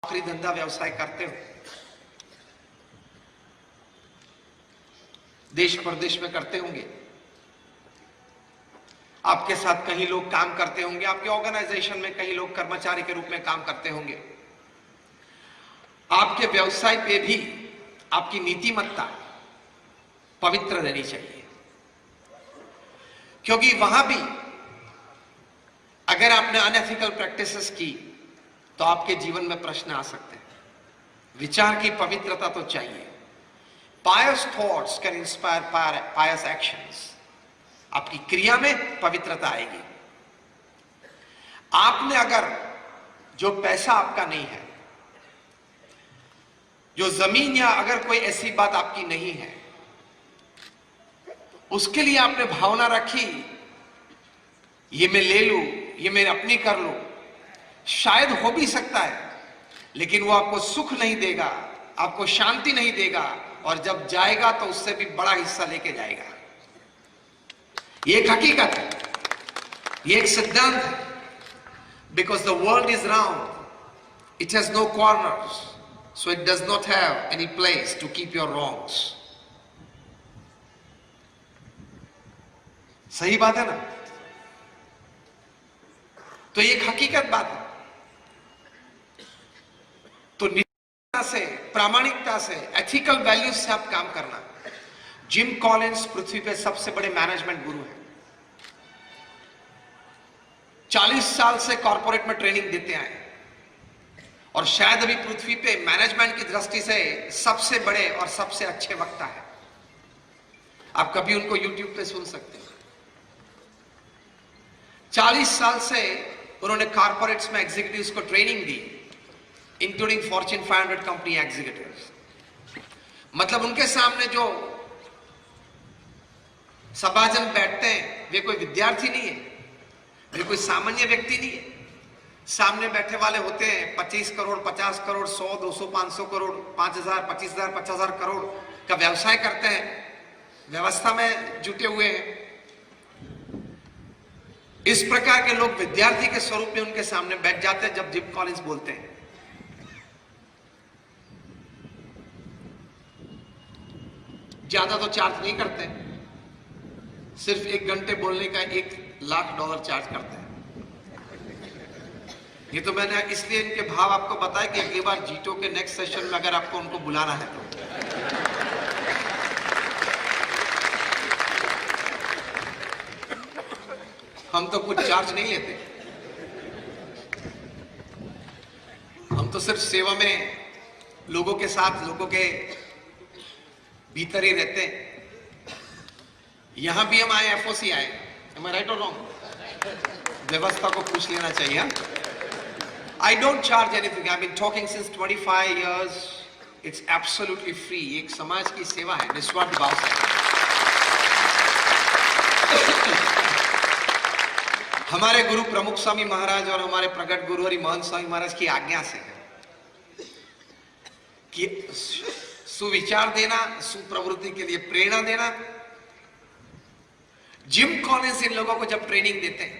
नौकरी धंधा व्यवसाय करते हो, देश प्रदेश में करते होंगे, आपके साथ कहीं लोग काम करते होंगे, आपके ऑर्गेनाइजेशन में कहीं लोग कर्मचारी के रूप में काम करते होंगे। आपके व्यवसाय पे भी आपकी नीतिमत्ता पवित्र रहनी चाहिए, क्योंकि वहां भी अगर आपने अनएथिकल प्रैक्टिसेस की तो आपके जीवन में प्रश्न आ सकते हैं। विचार की पवित्रता तो चाहिए। Pious thoughts can inspire pious actions. आपकी क्रिया में पवित्रता आएगी। आपने अगर जो पैसा आपका नहीं है, जो जमीन या अगर कोई ऐसी बात आपकी नहीं है, उसके लिए आपने भावना रखी ये मैं ले लूं, ये मैं अपनी कर लूं, शायद हो भी सकता है, लेकिन वो आपको सुख नहीं देगा, आपको शांति नहीं देगा, और जब जाएगा तो उससे भी बड़ा हिस्सा लेके जाएगा। ये एक हकीकत है, ये एक सिद्धांत है। Because the world is round, it has no corners, so it does not have any place to keep your wrongs. सही बात है ना? तो ये एक हकीकत बात है। तो निष्ठा से, प्रामाणिकता से, एथिकल वैल्यूज से आप काम करना। जिम कॉलिंस पृथ्वी पे सबसे बड़े मैनेजमेंट गुरु हैं। 40 साल से कॉर्पोरेट में ट्रेनिंग देते आए, और शायद अभी पृथ्वी पे मैनेजमेंट की दृष्टि से सबसे बड़े और सबसे अच्छे वक्ता है। आप कभी उनको यूट्यूब पे सुन सकते हैं। 40 साल से उन्होंने कॉर्पोरेट्स में एग्जीक्यूटिव्स को ट्रेनिंग दी, इंक्लूडिंग फॉर्च्यून 500 कंपनी एग्जीक्यूटिव्स। मतलब उनके सामने जो सभाजन बैठते हैं, वे कोई विद्यार्थी नहीं है, वे कोई सामान्य व्यक्ति नहीं है। सामने बैठे वाले होते हैं 25 करोड़, 50 करोड़, 100, 200, 500 करोड़, 5000, 25,000, 50,000 करोड़ का व्यवसाय करते हैं, व्यवस्था में जुटे हुए हैं। इस प्रकार के लोग विद्यार्थी के स्वरूप में उनके सामने बैठ जाते हैं जब जिम कॉलिंस बोलते हैं। ज्यादा तो चार्ज नहीं करते, सिर्फ 1 घंटे बोलने का $1,00,000 चार्ज करते हैं। ये तो मैंने इसलिए इनके भाव आपको बताया कि अगली बार जीटो के नेक्स्ट सेशन में अगर आपको उनको बुलाना है तो। हम तो कुछ चार्ज नहीं लेते, हम तो सिर्फ सेवा में लोगों के साथ, लोगों के भीतर ही रहते हैं। यहां भी हम आए, एफओसी आए, am I right or wrong? व्यवस्था को पूछ लेना चाहिए। I don't charge anything. I've been talking since 25 years. It's absolutely free. एक समाज की सेवा है, निस्वार्थ भाव से। हमारे गुरु प्रमुख स्वामी महाराज और हमारे प्रगट गुरु हरि महंत स्वामी महाराज की आज्ञा से है कि सुविचार देना, सुप्रवृत्ति के लिए प्रेरणा देना। जिम कॉलिंस इन लोगों को जब ट्रेनिंग देते हैं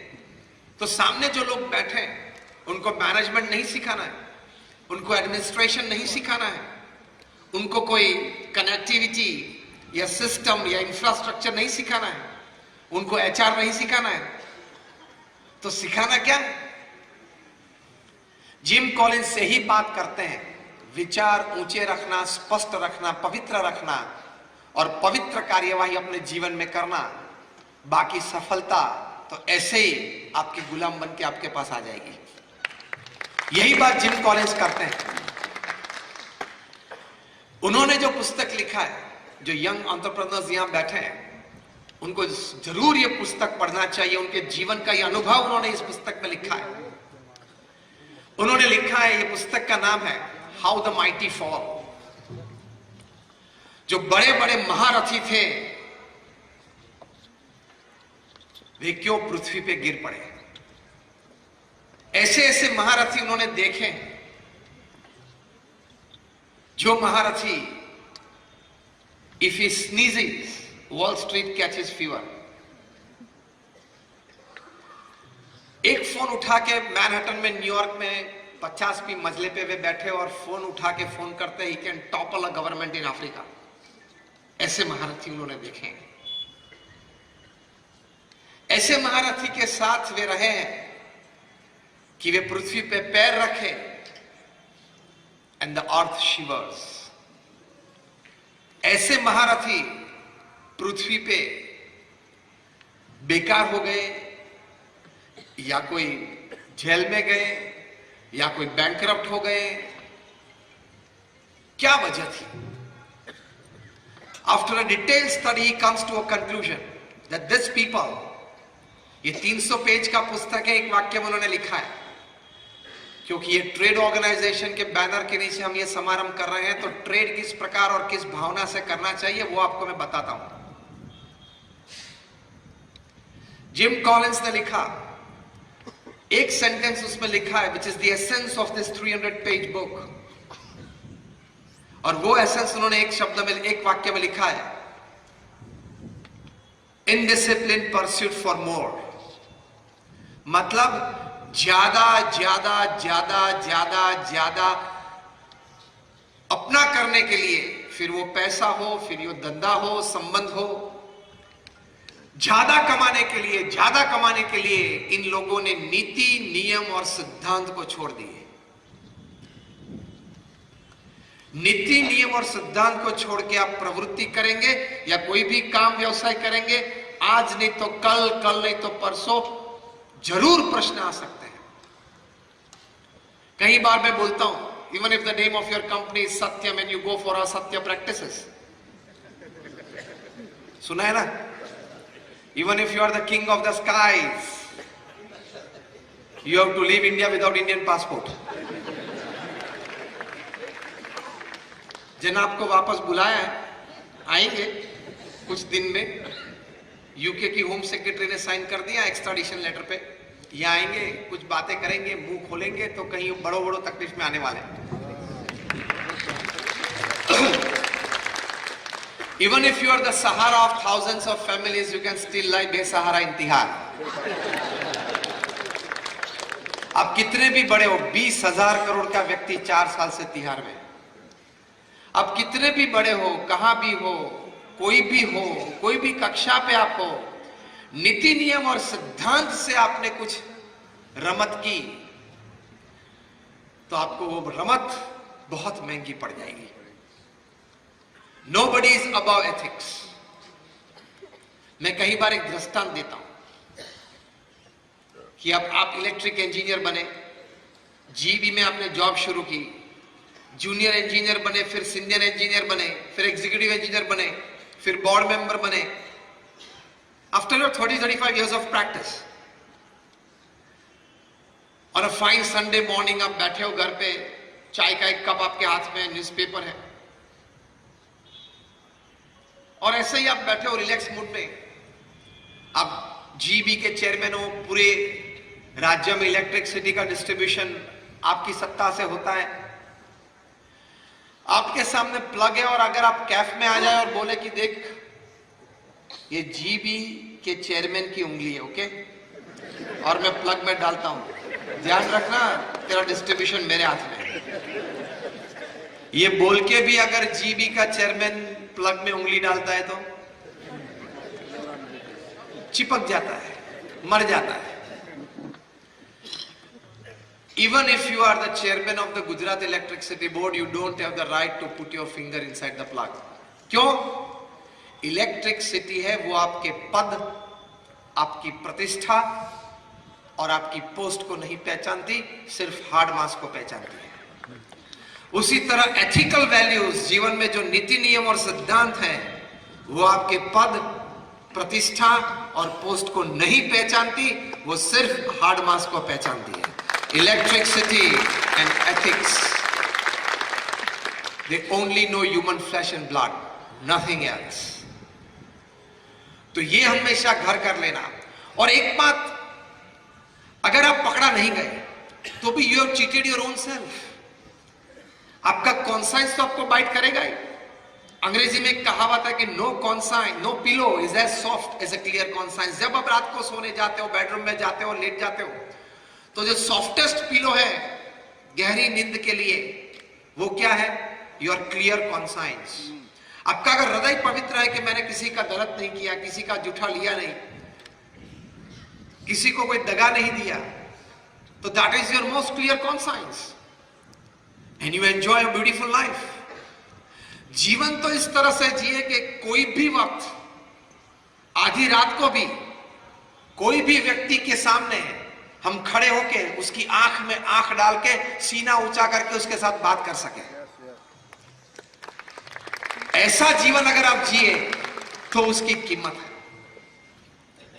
तो सामने जो लोग बैठे हैं उनको मैनेजमेंट नहीं सिखाना है, उनको एडमिनिस्ट्रेशन नहीं सिखाना है, उनको कोई कनेक्टिविटी या सिस्टम या इंफ्रास्ट्रक्चर नहीं सिखाना है, उनको एचआर नहीं सिखाना है। तो सिखाना क्या है? जिम कॉलिंस से ही बात करते हैं, विचार ऊंचे रखना, स्पष्ट रखना, पवित्र रखना, और पवित्र कार्यवाही अपने जीवन में करना। बाकी सफलता तो ऐसे ही आपके गुलाम बन के आपके पास आ जाएगी। यही बात जिम कॉलिंस करते हैं। उन्होंने जो पुस्तक लिखा है, जो यंग एंटरप्रेन्योर्स यहां बैठे हैं, उनको जरूर ये पुस्तक पढ़ना चाहिए। उनके जीवन का ये अनुभव उन्होंने इस पुस्तक में लिखा है। उन्होंने लिखा है, ये पुस्तक का नाम है हाउ द माइटी फॉल। जो बड़े बड़े महारथी थे वे क्यों पृथ्वी पे गिर पड़े। ऐसे ऐसे महारथी उन्होंने देखे, जो महारथी if he sneezes wall street catches fever. एक फोन उठा के मैनहट्टन में, न्यूयॉर्क में 50वीं मंजिले पे वे बैठे और फोन उठा के फोन करते he can topple a government in Africa. ऐसे महारथी उन्होंने देखे हैं। ऐसे महारथी के साथ वे रहे हैं कि वे पृथ्वी पे पैर रखे एंड द अर्थ शिवर्स। ऐसे महारथी पृथ्वी पे बेकार हो गए, या कोई जेल में गए, या कोई बैंकरप्ट हो गए। क्या वजह थी? After a detailed study comes to a conclusion that this people, ये 300 पेज का पुस्तक है, एक वाक्य में उन्होंने लिखा है, क्योंकि ये ट्रेड ऑर्गेनाइजेशन के बैनर के नीचे हम ये समारंभ कर रहे हैं, तो ट्रेड किस प्रकार और किस भावना से करना चाहिए वो आपको मैं बताता हूं। जिम कॉलिंस ने लिखा, एक सेंटेंस उसमें लिखा है, which is the essence of this 300 page book, और वो एसेंस उन्होंने एक शब्द में, एक वाक्य में लिखा है, इनडिसिप्लिन परस्यूट फॉर मोर। मतलब ज्यादा ज्यादा ज्यादा ज्यादा ज्यादा अपना करने के लिए, फिर वो पैसा हो, फिर वो धंधा हो, संबंध हो, ज्यादा कमाने के लिए इन लोगों ने नीति, नियम और सिद्धांत को छोड़ दिए। नीति, नियम और सिद्धांत को छोड़ के आप प्रवृत्ति करेंगे या कोई भी काम व्यवसाय करेंगे, आज नहीं तो कल, कल नहीं तो परसों जरूर प्रश्न आ सकते हैं। कई बार मैं बोलता हूं, even if the name of your company is Satyam and you go for असत्य प्रैक्टिसेस, सुना है ना? Even if you are the king of the skies, you have to leave India without Indian passport. जिन्हें आपको वापस बुलाया है, आएंगे कुछ दिन में। यूके की होम सेक्रेटरी ने साइन कर दिया एक्स्ट्राडिशन लेटर पे, ये आएंगे, कुछ बातें करेंगे, मुंह खोलेंगे तो कहीं बड़ों बड़ों तकलीफ में आने वाले हैं। Even if you are the Sahara of thousands of families, you can still lie बेसहारा in तिहार। आप कितने भी बड़े हो, 20,000 करोड़ का व्यक्ति 4 साल से तिहार में। आप कितने भी बड़े हो, कहां भी हो, कोई भी कक्षा पे आप हो, नीति, नियम और सिद्धांत से आपने कुछ रमत की तो आपको वो रमत बहुत महंगी पड़ जाएगी। Nobody is above ethics. मैं कई बार एक दृष्टांत देता हूं कि अब आप इलेक्ट्रिक इंजीनियर बने, जीबी में आपने जॉब शुरू की, जूनियर इंजीनियर बने, फिर सीनियर इंजीनियर बने, फिर एग्जीक्यूटिव इंजीनियर बने, फिर बोर्ड मेंबर बने। After your 30-35 years of practice, और अ फाइन संडे मॉर्निंग आप बैठे हो घर पे, चाय का एक कप आपके हाथ में, न्यूज़पेपर है, और ऐसे ही आप बैठे हो रिलैक्स मूड में। आप जीबी के चेयरमैन हो, पूरे राज्य में इलेक्ट्रिसिटी का डिस्ट्रीब्यूशन आपकी सत्ता से होता है। आपके सामने प्लग है, और अगर आप कैफ में आ जाए और बोले कि देख ये जीबी के चेयरमैन की उंगली है, ओके, और मैं प्लग में डालता हूं, ध्यान रखना तेरा डिस्ट्रीब्यूशन मेरे हाथ में है। ये बोल के भी अगर जीबी का चेयरमैन प्लग में उंगली डालता है तो चिपक जाता है, मर जाता है। Even if you are the chairman of the Gujarat Electricity Board, you don't have the right to put your finger inside the plug. क्यों? इलेक्ट्रिसिटी है वो आपके पद, आपकी प्रतिष्ठा और आपकी पोस्ट को नहीं पहचानती, सिर्फ हार्ड मास को पहचानती है। उसी तरह एथिकल वैल्यूज, जीवन में जो नीति, नियम और सिद्धांत हैं, वो आपके पद, प्रतिष्ठा और पोस्ट को नहीं पहचानती, वो सिर्फ हार्ड मास को पहचानती है। Electricity and ethics, they only know human flesh and blood, nothing else. तो ये हमेशा घर कर लेना। और एक बात, अगर आप पकड़ा नहीं गए तो भी you have cheated your own self. आपका कॉन्साइंस तो आपको बाइट करेगा ही। अंग्रेजी में एक कहावत है कि no conscience, no pillow is as soft as a clear conscience. जब आप रात को सोने जाते हो, बेडरूम में जाते हो, लेट जाते हो, तो जो सॉफ्टेस्ट पिलो है गहरी नींद के लिए, वो क्या है? Your clear conscience. आपका अगर हृदय पवित्र है कि मैंने किसी का गलत नहीं किया, किसी का जूठा लिया नहीं, किसी को कोई दगा नहीं दिया, तो that is your most clear conscience and you enjoy a beautiful life. जीवन तो इस तरह से जिए कि कोई भी वक्त, आधी रात को भी कोई भी व्यक्ति के सामने हम खड़े होके उसकी आंख में आंख डाल के सीना ऊंचा करके उसके साथ बात कर सके। ऐसा जीवन अगर आप जिए तो उसकी कीमत है,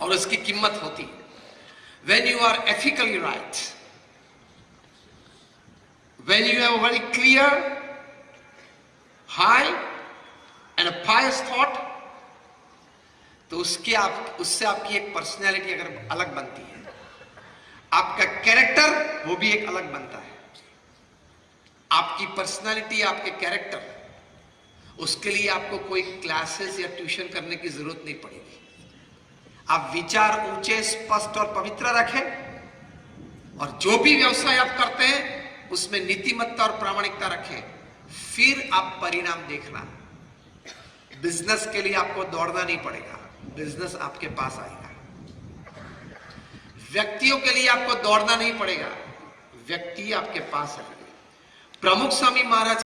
और उसकी कीमत होती है when you are ethically right, when you have a very clear, high and a pious thought, तो उससे आपकी एक पर्सनैलिटी अगर अलग बनती है, आपका कैरेक्टर वो भी एक अलग बनता है। आपकी पर्सनैलिटी, आपके कैरेक्टर, उसके लिए आपको कोई क्लासेस या ट्यूशन करने की जरूरत नहीं पड़ेगी। आप विचार ऊंचे, स्पष्ट और पवित्र रखें, और जो भी व्यवसाय आप करते हैं उसमें नीतिमत्ता और प्रामाणिकता रखें, फिर आप परिणाम देखना। बिजनेस के लिए आपको दौड़ना नहीं पड़ेगा, बिजनेस आपके पास आएगा। व्यक्तियों के लिए आपको दौड़ना नहीं पड़ेगा, व्यक्ति आपके पास आएंगे। प्रमुख स्वामी महाराज